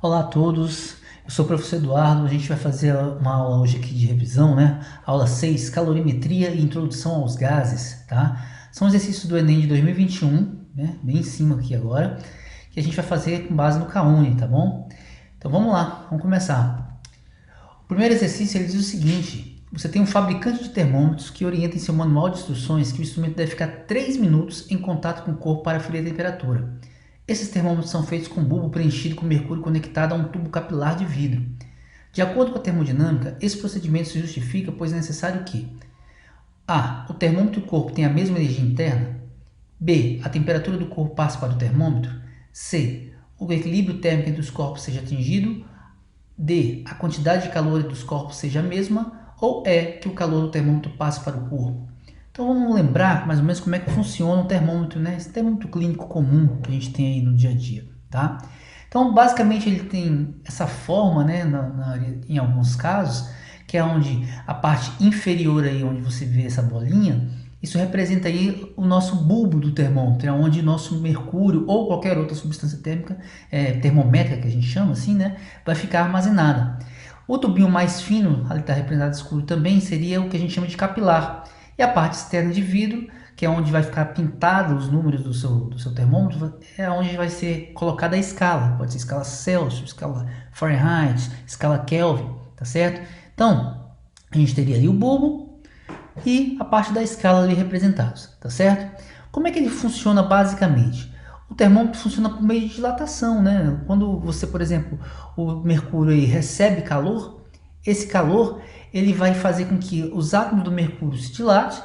Olá a todos, eu sou o professor Eduardo. A gente vai fazer uma aula hoje aqui de revisão, né? Aula 6, calorimetria e introdução aos gases, tá? São exercícios do Enem de 2021, né? Bem em cima aqui agora, que a gente vai fazer com base no CAUNI, tá bom? Então vamos lá, vamos começar. O primeiro exercício ele diz o seguinte: você tem um fabricante de termômetros que orienta em seu manual de instruções que o instrumento deve ficar 3 minutos em contato com o corpo para aferir a temperatura. Esses termômetros são feitos com bulbo preenchido com mercúrio conectado a um tubo capilar de vidro. De acordo com a termodinâmica, esse procedimento se justifica pois é necessário que a. O termômetro do corpo tenha a mesma energia interna. B. A temperatura do corpo passe para o termômetro. C. O equilíbrio térmico entre os corpos seja atingido. D. A quantidade de calor dos corpos seja a mesma. Ou E. Que o calor do termômetro passe para o corpo. Então vamos lembrar mais ou menos como é que funciona o termômetro, né? Esse termômetro clínico comum que a gente tem aí no dia a dia, tá? Então basicamente ele tem essa forma, né, em alguns casos, que é onde a parte inferior aí, onde você vê essa bolinha, isso representa aí o nosso bulbo do termômetro, é onde nosso mercúrio ou qualquer outra substância térmica, termométrica que a gente chama assim, né, vai ficar armazenada. O tubinho mais fino, ali está representado escuro também, seria o que a gente chama de capilar. E a parte externa de vidro, que é onde vai ficar pintado os números do seu termômetro, é onde vai ser colocada a escala. Pode ser escala Celsius, escala Fahrenheit, escala Kelvin, tá certo? Então, a gente teria ali o bulbo e a parte da escala ali representados, tá certo? Como é que ele funciona basicamente? O termômetro funciona por meio de dilatação, né? Quando você, por exemplo, o mercúrio aí recebe calor, esse calor ele vai fazer com que os átomos do mercúrio se dilatem,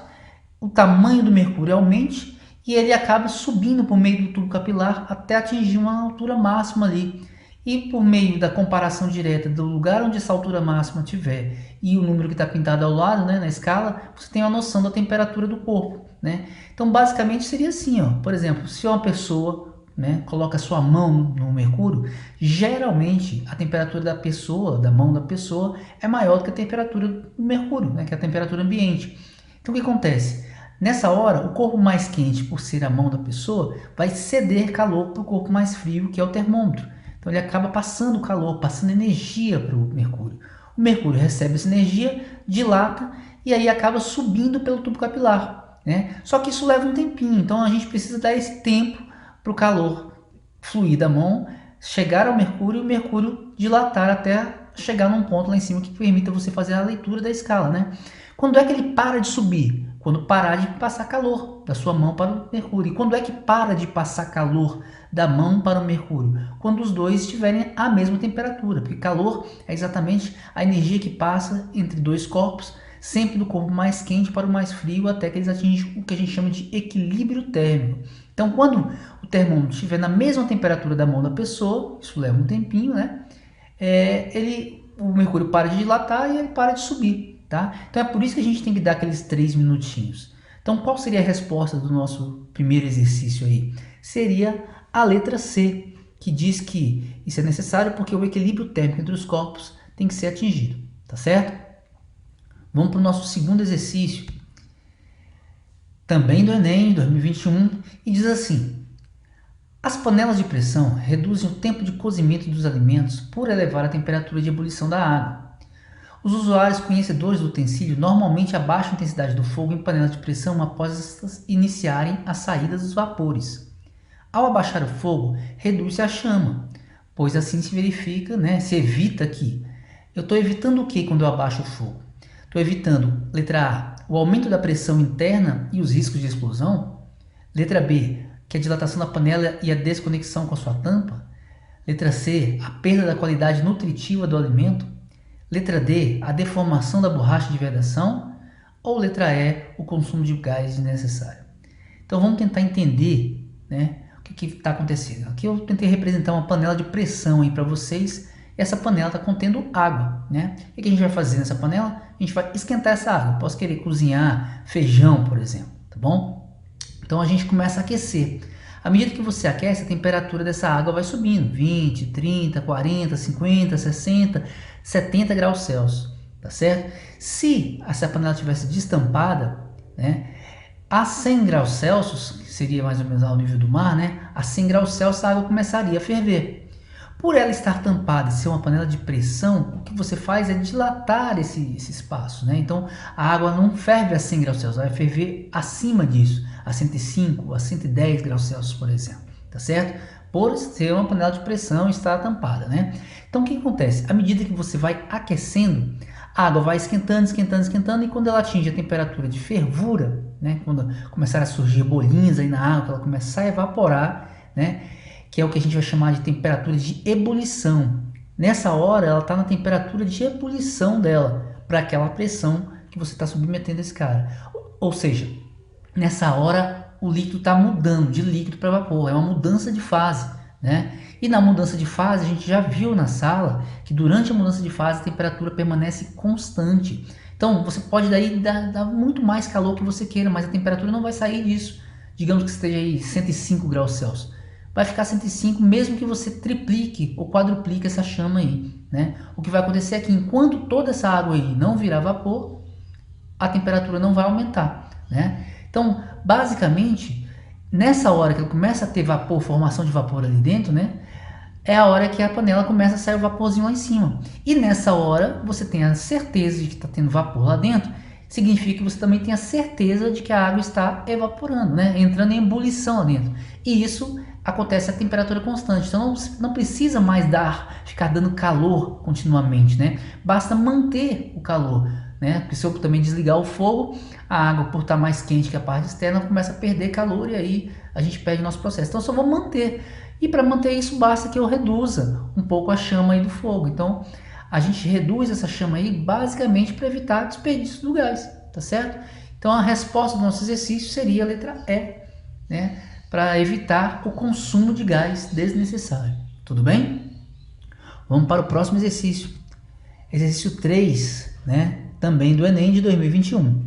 o tamanho do mercúrio aumente e ele acaba subindo por meio do tubo capilar até atingir uma altura máxima ali. E por meio da comparação direta do lugar onde essa altura máxima tiver e o número que está pintado ao lado, né, na escala, você tem uma noção da temperatura do corpo, né? Então basicamente seria assim, ó. Por exemplo, se uma pessoa, né, coloca sua mão no mercúrio, geralmente a temperatura da pessoa, da mão da pessoa, é maior do que a temperatura do mercúrio, né, que é a temperatura ambiente. Então o que acontece? Nessa hora, o corpo mais quente, por ser a mão da pessoa, vai ceder calor para o corpo mais frio, que é o termômetro. Então ele acaba passando calor, passando energia para o mercúrio. O mercúrio recebe essa energia, dilata e aí acaba subindo pelo tubo capilar, né? Só que isso leva um tempinho, então a gente precisa dar esse tempo para o calor fluir da mão, chegar ao mercúrio e o mercúrio dilatar até chegar num ponto lá em cima que permita você fazer a leitura da escala, né? Quando é que ele para de subir? Quando parar de passar calor da sua mão para o mercúrio. E quando é que para de passar calor da mão para o mercúrio? Quando os dois estiverem à mesma temperatura, porque calor é exatamente a energia que passa entre dois corpos, sempre do corpo mais quente para o mais frio, até que eles atingem o que a gente chama de equilíbrio térmico. Então, quando o termômetro estiver na mesma temperatura da mão da pessoa, isso leva um tempinho, né? O mercúrio para de dilatar e ele para de subir. Tá? Então é por isso que a gente tem que dar aqueles 3 minutinhos. Então qual seria a resposta do nosso primeiro exercício aí? Seria a letra C, que diz que isso é necessário porque o equilíbrio térmico entre os corpos tem que ser atingido, tá certo? Vamos para o nosso segundo exercício, também do Enem 2021, e diz assim: as panelas de pressão reduzem o tempo de cozimento dos alimentos por elevar a temperatura de ebulição da água. Os usuários conhecedores do utensílio normalmente abaixam a intensidade do fogo em panelas de pressão após estas iniciarem a saída dos vapores. Ao abaixar o fogo, reduz-se a chama, pois assim se verifica, né, se evita que... Eu estou evitando o que quando eu abaixo o fogo? Estou evitando, letra A, o aumento da pressão interna e os riscos de explosão. Letra B, que a dilatação da panela e a desconexão com a sua tampa. Letra C, a perda da qualidade nutritiva do alimento. Letra D, a deformação da borracha de vedação. Ou letra E, o consumo de gás desnecessário. Então vamos tentar entender, né, o que está acontecendo. Aqui eu tentei representar uma panela de pressão para vocês. Essa panela está contendo água, né? O que a gente vai fazer nessa panela? A gente vai esquentar essa água. Posso querer cozinhar feijão, por exemplo, tá bom? Então a gente começa a aquecer. À medida que você aquece, a temperatura dessa água vai subindo, 20, 30, 40, 50, 60, 70 graus Celsius, tá certo? Se essa panela tivesse destampada, né, a 100 graus Celsius, que seria mais ou menos ao nível do mar, né, a 100 graus Celsius a água começaria a ferver. Por ela estar tampada e ser uma panela de pressão, o que você faz é dilatar esse espaço, né? Então a água não ferve a 100 graus Celsius, ela vai ferver acima disso, a 105, a 110 graus Celsius, por exemplo, tá certo? Por ser uma panela de pressão e estar tampada, né? Então o que acontece? À medida que você vai aquecendo, a água vai esquentando, esquentando, esquentando, e quando ela atinge a temperatura de fervura, né? Quando começar a surgir bolinhas aí na água, ela começar a evaporar, né? Que é o que a gente vai chamar de temperatura de ebulição. Nessa hora, ela está na temperatura de ebulição dela, para aquela pressão que você está submetendo esse cara. Ou seja, nessa hora o líquido está mudando de líquido para vapor, é uma mudança de fase, né? E na mudança de fase, a gente já viu na sala que durante a mudança de fase a temperatura permanece constante. Então, você pode daí dar muito mais calor que você queira, mas a temperatura não vai sair disso. Digamos que esteja aí 105 graus Celsius. Vai ficar 105 mesmo que você triplique ou quadruplique essa chama aí, né? O que vai acontecer é que enquanto toda essa água aí não virar vapor, a temperatura não vai aumentar, né? Então, basicamente, nessa hora que ela começa a ter vapor, formação de vapor ali dentro, né? É a hora que a panela começa a sair o vaporzinho lá em cima. E nessa hora, você tem a certeza de que está tendo vapor lá dentro, significa que você também tem a certeza de que a água está evaporando, né? Entrando em ebulição lá dentro. E isso acontece a temperatura constante, então não precisa mais ficar dando calor continuamente, né? Basta manter o calor, né? Porque se eu também desligar o fogo, a água, por estar mais quente que a parte externa, começa a perder calor e aí a gente perde o nosso processo. Então eu só vou manter, e para manter isso basta que eu reduza um pouco a chama aí do fogo. Então a gente reduz essa chama aí basicamente para evitar desperdício do gás, tá certo? Então a resposta do nosso exercício seria a letra E, né? Para evitar o consumo de gás desnecessário. Tudo bem? Vamos para o próximo exercício. Exercício 3, né? Também do Enem de 2021,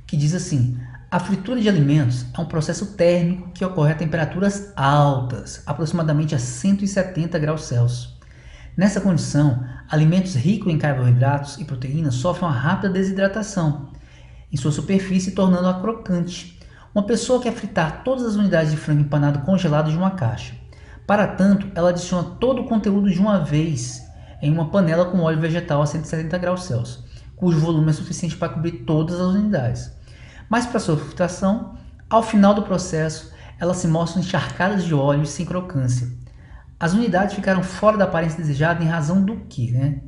que diz assim: a fritura de alimentos é um processo térmico que ocorre a temperaturas altas, aproximadamente a 170 graus Celsius. Nessa condição, alimentos ricos em carboidratos e proteínas sofrem uma rápida desidratação em sua superfície, tornando-a crocante. Uma pessoa quer fritar todas as unidades de frango empanado congelado de uma caixa. Para tanto, ela adiciona todo o conteúdo de uma vez em uma panela com óleo vegetal a 170 graus Celsius, cujo volume é suficiente para cobrir todas as unidades. Mas para sua fritação, ao final do processo, elas se mostram encharcadas de óleo e sem crocância. As unidades ficaram fora da aparência desejada em razão do quê? Né?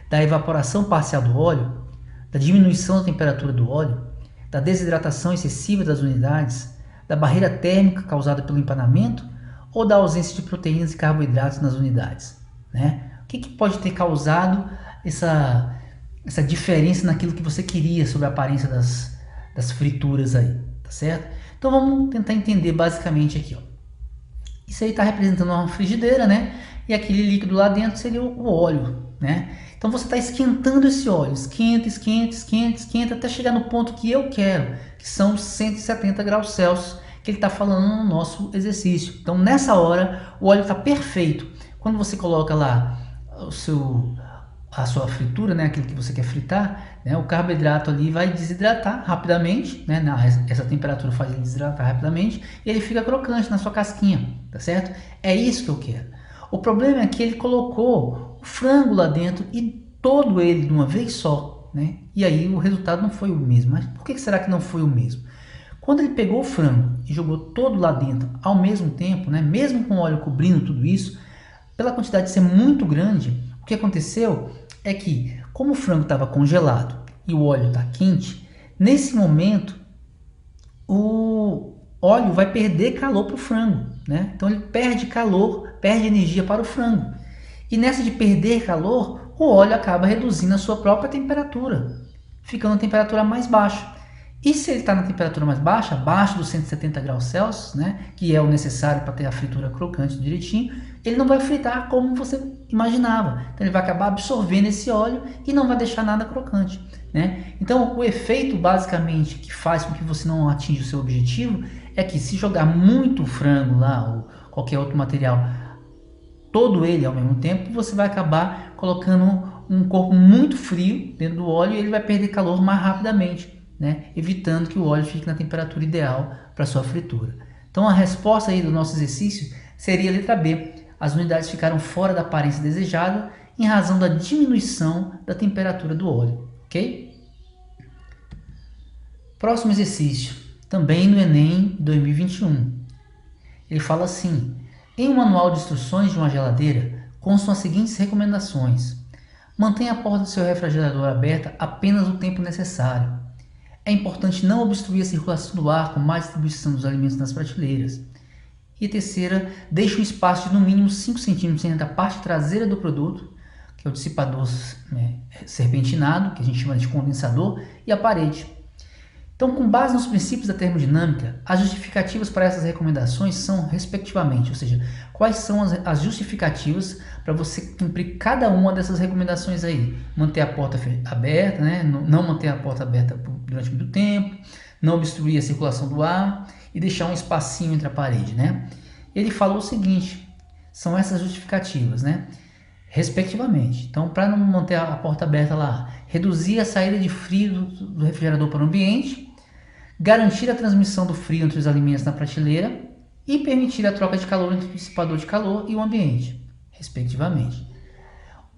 Da evaporação parcial do óleo, da diminuição da temperatura do óleo, da desidratação excessiva das unidades, da barreira térmica causada pelo empanamento ou da ausência de proteínas e carboidratos nas unidades, né? O que pode ter causado essa diferença naquilo que você queria sobre a aparência das frituras aí, tá certo? Então vamos tentar entender basicamente aqui, ó. Isso aí está representando uma frigideira, né? E aquele líquido lá dentro seria o óleo, né? Então você está esquentando esse óleo, esquenta, esquenta, esquenta, esquenta, até chegar no ponto que eu quero, que são 170 graus Celsius, que ele está falando no nosso exercício. Então nessa hora o óleo está perfeito. Quando você coloca lá a sua fritura, né, aquilo que você quer fritar, né, o carboidrato ali vai desidratar rapidamente, né, essa temperatura faz ele desidratar rapidamente, e ele fica crocante na sua casquinha, tá certo? É isso que eu quero. O problema é que ele colocou o frango lá dentro e todo ele de uma vez só, né? E aí o resultado não foi o mesmo. Mas por que será que não foi o mesmo? Quando ele pegou o frango e jogou todo lá dentro ao mesmo tempo, né, mesmo com o óleo cobrindo tudo isso, pela quantidade de ser muito grande, o que aconteceu é que, como o frango estava congelado e o óleo está quente, nesse momento o óleo vai perder calor para o frango, né? Então ele perde calor, perde energia para o frango. E nessa de perder calor, o óleo acaba reduzindo a sua própria temperatura, ficando a temperatura mais baixa. E se ele está na temperatura mais baixa, abaixo dos 170 graus Celsius, né, que é o necessário para ter a fritura crocante direitinho, ele não vai fritar como você imaginava. Então ele vai acabar absorvendo esse óleo e não vai deixar nada crocante, né? Então o efeito basicamente que faz com que você não atinja o seu objetivo é que se jogar muito frango lá ou qualquer outro material, todo ele ao mesmo tempo, você vai acabar colocando um corpo muito frio dentro do óleo e ele vai perder calor mais rapidamente, né? Evitando que o óleo fique na temperatura ideal para sua fritura. Então a resposta aí do nosso exercício seria a letra B. as unidades ficaram fora da aparência desejada em razão da diminuição da temperatura do óleo, ok? Próximo exercício, também no Enem 2021. Ele fala assim: em um manual de instruções de uma geladeira constam as seguintes recomendações. Mantenha a porta do seu refrigerador aberta apenas o tempo necessário. É importante não obstruir a circulação do ar com má distribuição dos alimentos nas prateleiras. E a terceira, deixe um espaço de no mínimo 5 centímetros entre a parte traseira do produto, que é o dissipador serpentinado, que a gente chama de condensador, e a parede. Então, com base nos princípios da termodinâmica, as justificativas para essas recomendações são respectivamente, ou seja, quais são as justificativas para você cumprir cada uma dessas recomendações aí. Manter a porta aberta, né? Não manter a porta aberta durante muito tempo, não obstruir a circulação do ar e deixar um espacinho entre a parede, né? Ele falou o seguinte, são essas justificativas, né? Respectivamente. Então, para não manter a porta aberta lá, reduzir a saída de frio do refrigerador para o ambiente, garantir a transmissão do frio entre os alimentos na prateleira e permitir a troca de calor entre o dissipador de calor e o ambiente, respectivamente.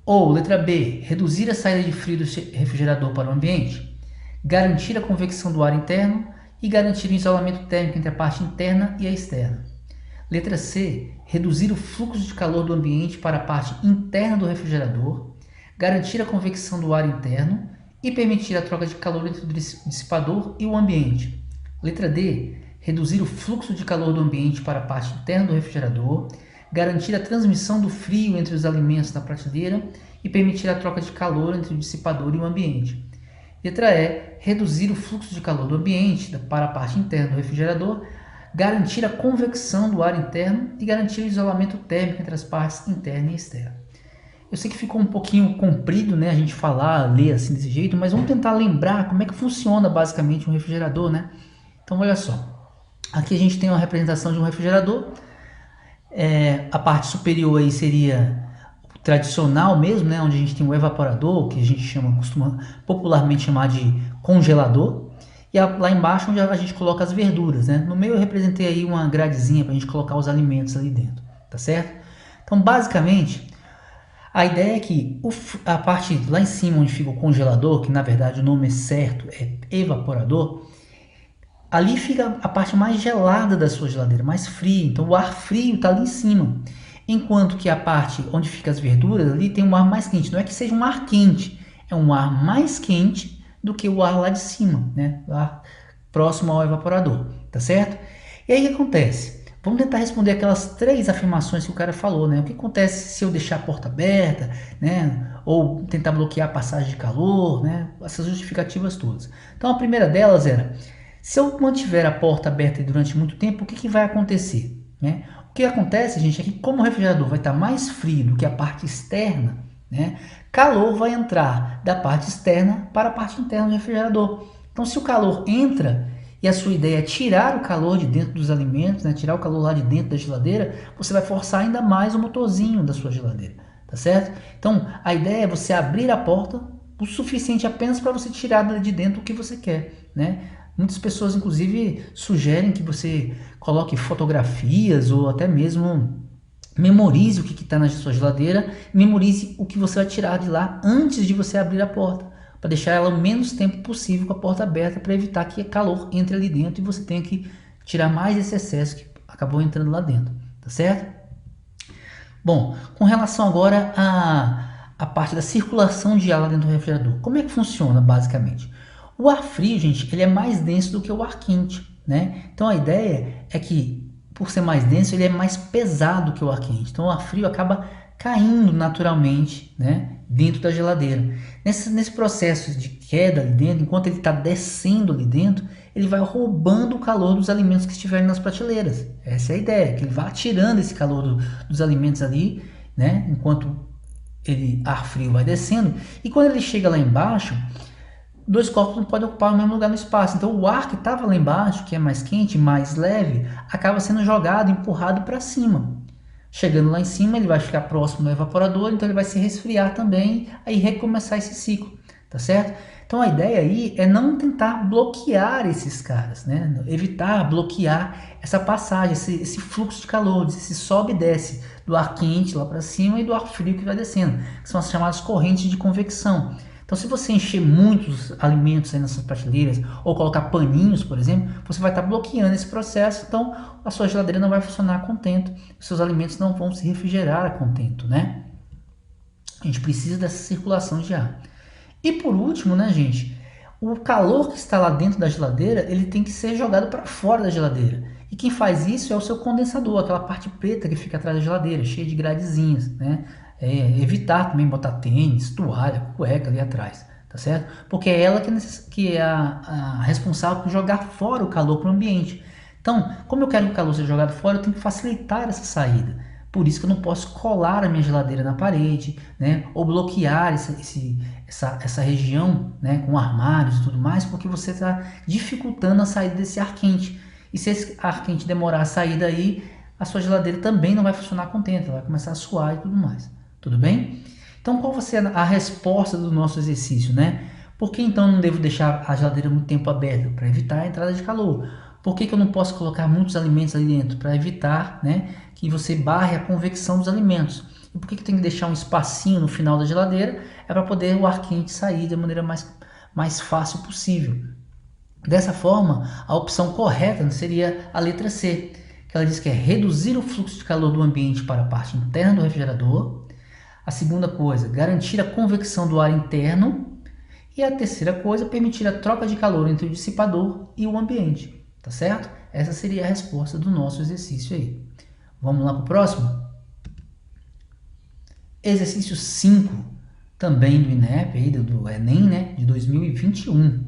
Ou, letra B, reduzir a saída de frio do refrigerador para o ambiente, garantir a convecção do ar interno e garantir o isolamento térmico entre a parte interna e a externa. Letra C, reduzir o fluxo de calor do ambiente para a parte interna do refrigerador, garantir a convecção do ar interno e permitir a troca de calor entre o dissipador e o ambiente. Letra D, reduzir o fluxo de calor do ambiente para a parte interna do refrigerador, garantir a transmissão do frio entre os alimentos na prateleira e permitir a troca de calor entre o dissipador e o ambiente. Letra E, reduzir o fluxo de calor do ambiente para a parte interna do refrigerador, garantir a convecção do ar interno e garantir o isolamento térmico entre as partes interna e externa. Eu sei que ficou um pouquinho comprido, né, a gente ler assim desse jeito, mas vamos tentar lembrar como é que funciona basicamente um refrigerador, né? Então, olha só. Aqui a gente tem uma representação de um refrigerador. A parte superior aí seria o tradicional mesmo, né, onde a gente tem o evaporador, que a gente costuma popularmente chamar de congelador. E lá embaixo onde a gente coloca as verduras, né? No meio eu representei aí uma gradezinha para a gente colocar os alimentos ali dentro, tá certo? Então, basicamente, a ideia é que a parte lá em cima onde fica o congelador, que na verdade o nome certo é evaporador, ali fica a parte mais gelada da sua geladeira, mais fria. Então o ar frio está ali em cima. Enquanto que a parte onde fica as verduras ali tem um ar mais quente. Não é que seja um ar quente, é um ar mais quente do que o ar lá de cima, né? O ar próximo ao evaporador, tá certo? E aí o que acontece? Vamos tentar responder aquelas 3 afirmações que o cara falou, né? O que acontece se eu deixar a porta aberta, né? Ou tentar bloquear a passagem de calor, né? Essas justificativas todas. Então a primeira delas era: se eu mantiver a porta aberta durante muito tempo, o que vai acontecer, né? O que acontece, gente, é que como o refrigerador vai estar mais frio do que a parte externa, né? Calor vai entrar da parte externa para a parte interna do refrigerador. Então, se o calor entra e a sua ideia é tirar o calor de dentro dos alimentos, né? Tirar o calor lá de dentro da geladeira, você vai forçar ainda mais o motorzinho da sua geladeira, tá certo? Então, a ideia é você abrir a porta o suficiente apenas para você tirar de dentro o que você quer, né? Muitas pessoas, inclusive, sugerem que você coloque fotografias ou até mesmo memorize o que está na sua geladeira, memorize o que você vai tirar de lá antes de você abrir a porta, para deixar ela o menos tempo possível com a porta aberta, para evitar que calor entre ali dentro e você tenha que tirar mais esse excesso que acabou entrando lá dentro, tá certo? Bom, com relação agora à parte da circulação de ar lá dentro do refrigerador, como é que funciona basicamente? O ar frio, gente, ele é mais denso do que o ar quente, né? Então a ideia é que, por ser mais denso, ele é mais pesado que o ar quente. Então o ar frio acaba caindo naturalmente, né, dentro da geladeira. Nesse processo de queda ali dentro, enquanto ele está descendo ali dentro, ele vai roubando o calor dos alimentos que estiverem nas prateleiras. Essa é a ideia, que ele vai tirando esse calor dos alimentos ali, né, enquanto ar frio vai descendo. E quando ele chega lá embaixo, 2 corpos não podem ocupar o mesmo lugar no espaço. Então o ar que estava lá embaixo, que é mais quente, mais leve, acaba sendo jogado, empurrado para cima. Chegando lá em cima, ele vai ficar próximo do evaporador, então ele vai se resfriar também, aí recomeçar esse ciclo, tá certo? Então a ideia aí é não tentar bloquear esses caras, né? Evitar bloquear essa passagem, esse fluxo de calor, esse sobe e desce do ar quente lá para cima e do ar frio que vai descendo, que são as chamadas correntes de convecção. Então, se você encher muitos alimentos aí nessas prateleiras ou colocar paninhos, por exemplo, você vai estar bloqueando esse processo. Então, a sua geladeira não vai funcionar a contento, os seus alimentos não vão se refrigerar a contento, né? A gente precisa dessa circulação de ar. E por último, né, gente, o calor que está lá dentro da geladeira, ele tem que ser jogado para fora da geladeira. E quem faz isso é o seu condensador, aquela parte preta que fica atrás da geladeira, cheia de gradezinhas, né? Evitar também botar tênis, toalha, cueca ali atrás, tá certo? Porque é ela que é a responsável por jogar fora o calor para o ambiente. Então, como eu quero que o calor seja jogado fora, eu tenho que facilitar essa saída. Por isso que eu não posso colar a minha geladeira na parede, né? Ou bloquear essa região, né? Com armários e tudo mais, porque você está dificultando a saída desse ar quente. E se esse ar quente demorar a sair daí, a sua geladeira também não vai funcionar contente, ela vai começar a suar e tudo mais. Tudo bem? Então, qual vai ser a resposta do nosso exercício, né? Por que então eu não devo deixar a geladeira muito tempo aberta? Para evitar a entrada de calor. Por que eu não posso colocar muitos alimentos ali dentro? Para evitar, né, que você barre a convecção dos alimentos. E por que tem que deixar um espacinho no final da geladeira? É para poder o ar quente sair da maneira mais fácil possível. Dessa forma, a opção correta seria a letra C, que ela diz que é reduzir o fluxo de calor do ambiente para a parte interna do refrigerador. A segunda coisa, garantir a convecção do ar interno. E a terceira coisa, permitir a troca de calor entre o dissipador e o ambiente. Tá certo? Essa seria a resposta do nosso exercício aí. Vamos lá para o próximo? Exercício 5, também do INEP, aí, do Enem, né, de 2021.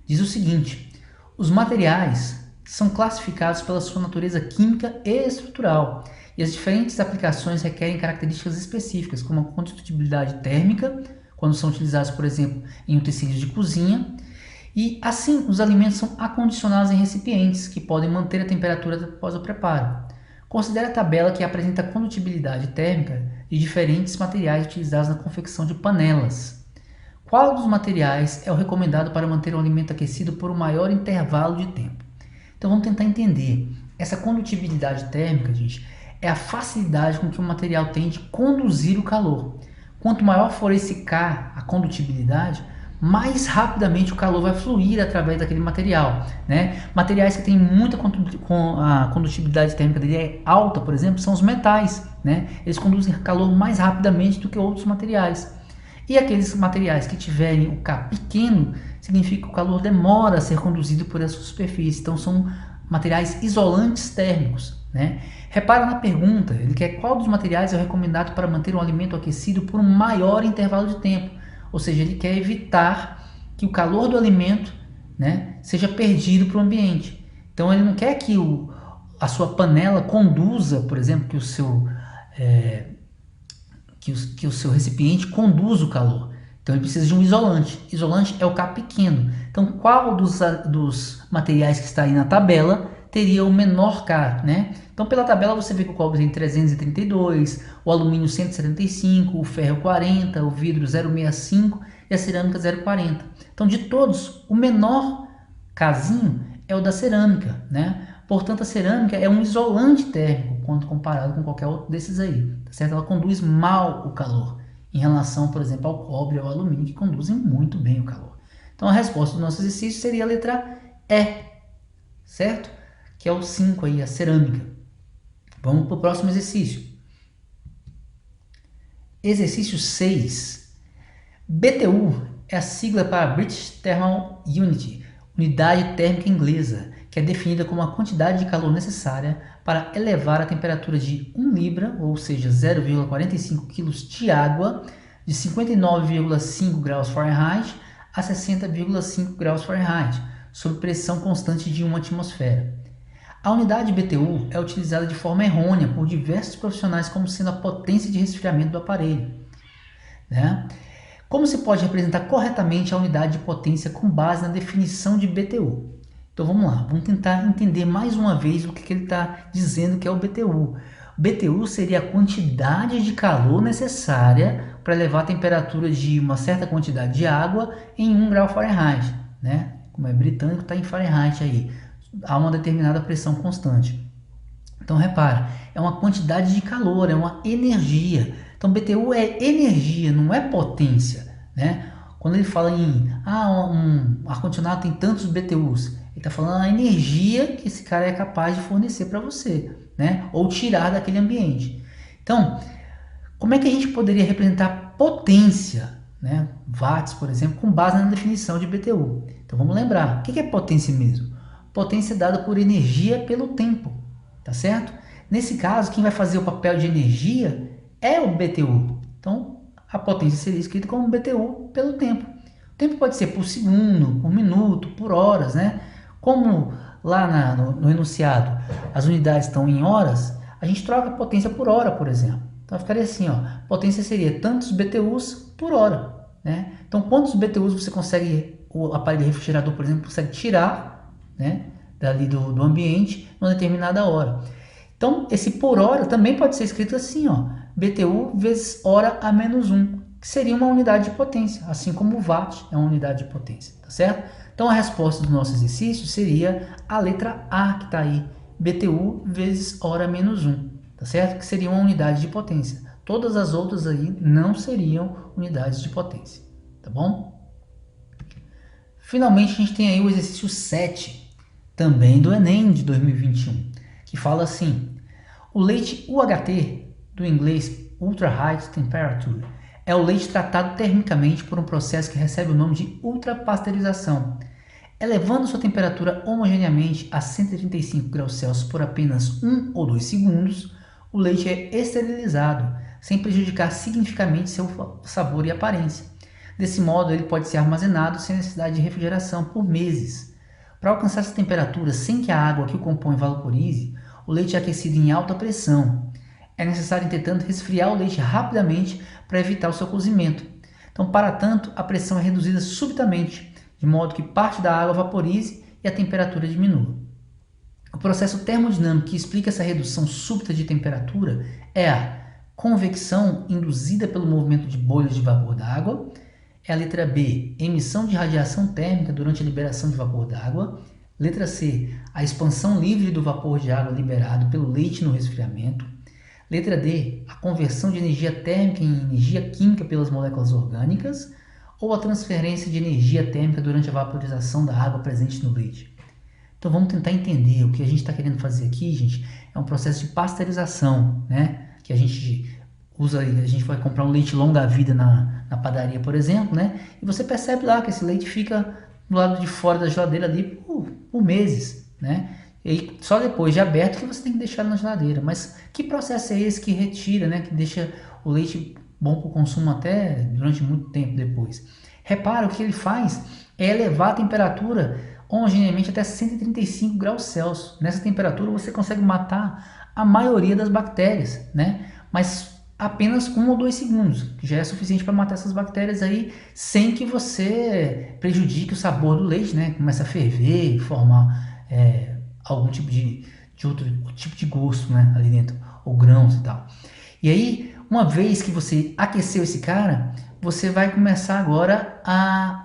Diz o seguinte: os materiais são classificados pela sua natureza química e estrutural, e as diferentes aplicações requerem características específicas, como a condutibilidade térmica, quando são utilizados, por exemplo, em utensílios de cozinha, e assim os alimentos são acondicionados em recipientes, que podem manter a temperatura após o preparo. Considere a tabela que apresenta a condutibilidade térmica de diferentes materiais utilizados na confecção de panelas. Qual dos materiais é o recomendado para manter o alimento aquecido por um maior intervalo de tempo? Então vamos tentar entender. Essa condutibilidade térmica, gente, é a facilidade com que o material tem de conduzir o calor. Quanto maior for esse K, a condutibilidade, mais rapidamente o calor vai fluir através daquele material, né? Materiais que têm muita a condutibilidade térmica dele é alta, por exemplo, são os metais, né? Eles conduzem calor mais rapidamente do que outros materiais. E aqueles materiais que tiverem o K pequeno, significa que o calor demora a ser conduzido por essa superfície. Então são materiais isolantes térmicos, né? Repara na pergunta, ele quer qual dos materiais é recomendado para manter um alimento aquecido por um maior intervalo de tempo. Ou seja, ele quer evitar que o calor do alimento, né, seja perdido para o ambiente. Então ele não quer que a sua panela conduza, por exemplo, que o seu recipiente conduza o calor. Então ele precisa de um isolante. Isolante é o K pequeno. Então qual dos materiais que está aí na tabela teria o menor K, né? Então pela tabela você vê que o cobre tem 332, o alumínio 175, o ferro 40, o vidro 065 e a cerâmica 040. Então de todos, o menor Kzinho é o da cerâmica, né? Portanto, a cerâmica é um isolante térmico quando comparado com qualquer outro desses aí, tá certo? Ela conduz mal o calor em relação, por exemplo, ao cobre ou ao alumínio, que conduzem muito bem o calor. Então a resposta do nosso exercício seria a letra E, certo? Que é o 5 aí, a cerâmica. Vamos para o próximo exercício. Exercício 6. BTU é a sigla para British Thermal Unit, unidade térmica inglesa, que é definida como a quantidade de calor necessária para elevar a temperatura de 1 libra, ou seja, 0,45 kg de água, de 59,5 graus Fahrenheit a 60,5 graus Fahrenheit, sob pressão constante de 1 atmosfera. A unidade BTU é utilizada de forma errônea por diversos profissionais como sendo a potência de resfriamento do aparelho, né? Como se pode representar corretamente a unidade de potência com base na definição de BTU? Então vamos lá, vamos tentar entender mais uma vez o que ele está dizendo que é o BTU. BTU seria a quantidade de calor necessária para elevar a temperatura de uma certa quantidade de água em 1 grau Fahrenheit, né? Como é britânico, está em Fahrenheit aí. Há uma determinada pressão constante. Então repara, é uma quantidade de calor, é uma energia. Então BTU é energia, não é potência, né? Quando ele fala em um ar-condicionado tem tantos BTUs, ele está falando a energia que esse cara é capaz de fornecer para você, né? Ou tirar daquele ambiente. Então, como é que a gente poderia representar potência, né? Watts, por exemplo, com base na definição de BTU. Então vamos lembrar, o que é potência mesmo? Potência é dada por energia pelo tempo, tá certo? Nesse caso, quem vai fazer o papel de energia é o BTU. Então, a potência seria escrita como BTU pelo tempo. O tempo pode ser por segundo, por minuto, por horas, né? Como lá no enunciado as unidades estão em horas, a gente troca a potência por hora, por exemplo. Então ficaria assim, ó, potência seria tantos BTUs por hora, né? Então quantos BTUs você consegue, o aparelho refrigerador, por exemplo, consegue tirar, né, dali do ambiente numa determinada hora. Então esse por hora também pode ser escrito assim, ó, BTU vezes hora a menos 1, que seria uma unidade de potência, assim como o watt é uma unidade de potência, tá certo? Então a resposta do nosso exercício seria a letra A que está aí, BTU vezes hora menos 1. Tá certo? Que seria uma unidade de potência. Todas as outras aí não seriam unidades de potência, tá bom? Finalmente a gente tem aí o exercício 7, também do Enem de 2021, que fala assim: o leite UHT, do inglês Ultra High Temperature, é o leite tratado termicamente por um processo que recebe o nome de ultrapasteurização. Elevando sua temperatura homogeneamente a 135 graus Celsius por apenas 1 ou 2 segundos, o leite é esterilizado, sem prejudicar significativamente seu sabor e aparência. Desse modo, ele pode ser armazenado sem necessidade de refrigeração por meses. Para alcançar essa temperatura sem que a água que o compõe vaporize, o leite é aquecido em alta pressão. É necessário, entretanto, resfriar o leite rapidamente para evitar o seu cozimento. Então, para tanto, a pressão é reduzida subitamente, de modo que parte da água vaporize e a temperatura diminua. O processo termodinâmico que explica essa redução súbita de temperatura é a convecção induzida pelo movimento de bolhas de vapor d'água, é a letra B, emissão de radiação térmica durante a liberação de vapor d'água, letra C, a expansão livre do vapor de água liberado pelo leite no resfriamento, letra D, a conversão de energia térmica em energia química pelas moléculas orgânicas, ou a transferência de energia térmica durante a vaporização da água presente no leite. Então vamos tentar entender o que a gente está querendo fazer aqui, gente. É um processo de pasteurização, né? Que a gente usa, a gente vai comprar um leite longa-vida na padaria, por exemplo, né? E você percebe lá que esse leite fica do lado de fora da geladeira ali por meses, né? E aí, só depois de aberto que você tem que deixar na geladeira. Mas que processo é esse que retira, né? Que deixa o leite bom para o consumo até durante muito tempo depois? Repara, o que ele faz é elevar a temperatura homogeneamente até 135 graus Celsius. Nessa temperatura você consegue matar a maioria das bactérias, né? Mas apenas 1 ou 2 segundos, que já é suficiente para matar essas bactérias aí, sem que você prejudique o sabor do leite, né? Começa a ferver e formar algum tipo de outro tipo de gosto, né? Ali dentro, ou grãos e tal. E aí, uma vez que você aqueceu esse cara, você vai começar agora a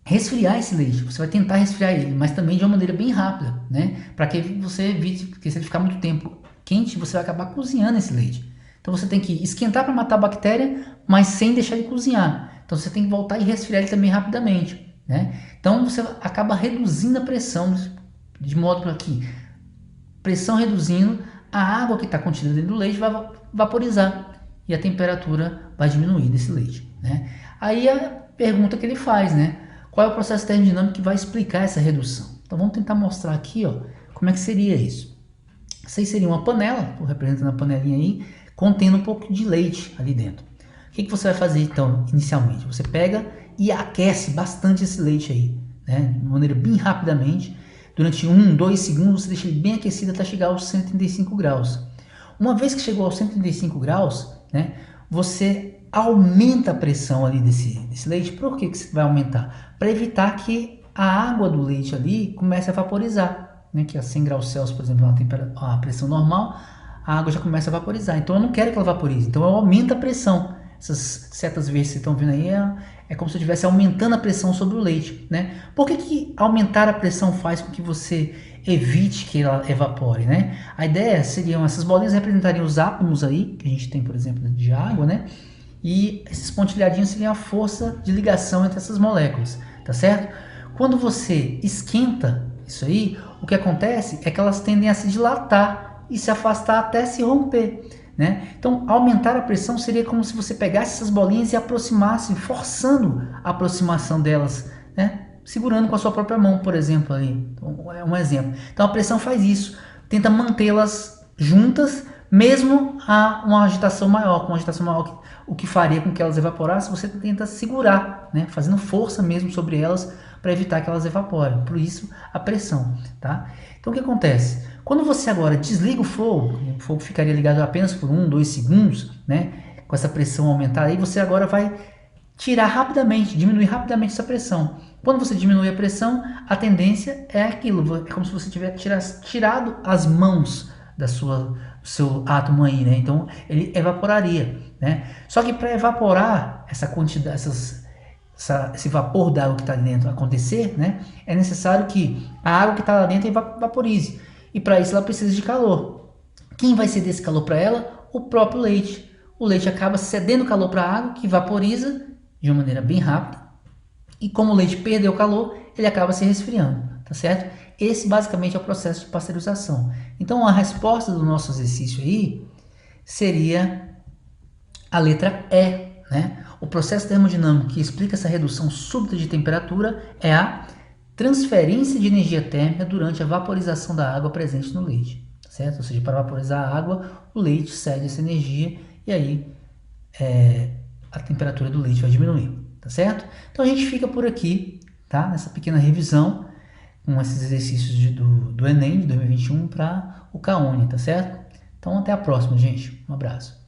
resfriar esse leite. Você vai tentar resfriar ele, mas também de uma maneira bem rápida, né? Para que você evite, porque se ele ficar muito tempo quente, você vai acabar cozinhando esse leite. Então você tem que esquentar para matar a bactéria, mas sem deixar ele cozinhar. Então você tem que voltar e resfriar ele também rapidamente, né? Então você acaba reduzindo a pressão, de modo que pressão reduzindo, a água que está contida dentro do leite vai vaporizar e a temperatura vai diminuir desse leite, né? Aí a pergunta que ele faz, né? Qual é o processo termodinâmico que vai explicar essa redução? Então vamos tentar mostrar aqui, ó, como é que seria isso. Isso seria uma panela, estou representando a panelinha aí, contendo um pouco de leite ali dentro. O que você vai fazer então, inicialmente? Você pega e aquece bastante esse leite aí, né? De maneira bem rapidamente. Durante 1, 2 segundos, você deixa ele bem aquecido até chegar aos 135 graus. Uma vez que chegou aos 135 graus, né, você aumenta a pressão ali desse leite. Por que você vai aumentar? Para evitar que a água do leite ali comece a vaporizar, né? Que a 100 graus Celsius, por exemplo, a pressão normal, a água já começa a vaporizar. Então eu não quero que ela vaporize, então eu aumento a pressão. Essas setas verdes que vocês estão vendo aí é como se eu estivesse aumentando a pressão sobre o leite, né? Por que aumentar a pressão faz com que você evite que ela evapore, né? A ideia seriam, essas bolinhas representariam os átomos aí, que a gente tem, por exemplo, de água, né? E esses pontilhadinhos seriam a força de ligação entre essas moléculas, tá certo? Quando você esquenta isso aí, o que acontece é que elas tendem a se dilatar e se afastar até se romper, né? Então, aumentar a pressão seria como se você pegasse essas bolinhas e aproximasse, forçando a aproximação delas, né? Segurando com a sua própria mão, por exemplo, ali. Então, é um exemplo. Então, a pressão faz isso, tenta mantê-las juntas, mesmo a uma agitação maior. Com uma agitação maior, o que faria com que elas evaporassem, você tenta segurar, né? Fazendo força mesmo sobre elas para evitar que elas evaporem. Por isso, a pressão, tá? Então, o que acontece? Quando você agora desliga o fogo ficaria ligado apenas por 1, 2 segundos, né? Com essa pressão aumentada, aí você agora vai tirar rapidamente, diminuir rapidamente essa pressão. Quando você diminui a pressão, a tendência é aquilo, é como se você tivesse tirado as mãos do seu átomo aí, né? Então ele evaporaria, né? Só que para evaporar essa quantidade, esse vapor d'água que está ali dentro acontecer, né? É necessário que a água que está lá dentro vaporize. E para isso ela precisa de calor. Quem vai ceder esse calor para ela? O próprio leite. O leite acaba cedendo calor para a água, que vaporiza de uma maneira bem rápida. E como o leite perdeu calor, ele acaba se resfriando, tá certo? Esse basicamente é o processo de pasteurização. Então a resposta do nosso exercício aí seria a letra E, né? O processo termodinâmico que explica essa redução súbita de temperatura é a transferência de energia térmica durante a vaporização da água presente no leite, certo? Ou seja, para vaporizar a água, o leite cede essa energia e aí a temperatura do leite vai diminuir, tá certo? Então a gente fica por aqui, tá? Nessa pequena revisão com esses exercícios do Enem de 2021 para o CAUNI, tá certo? Então até a próxima, gente. Um abraço.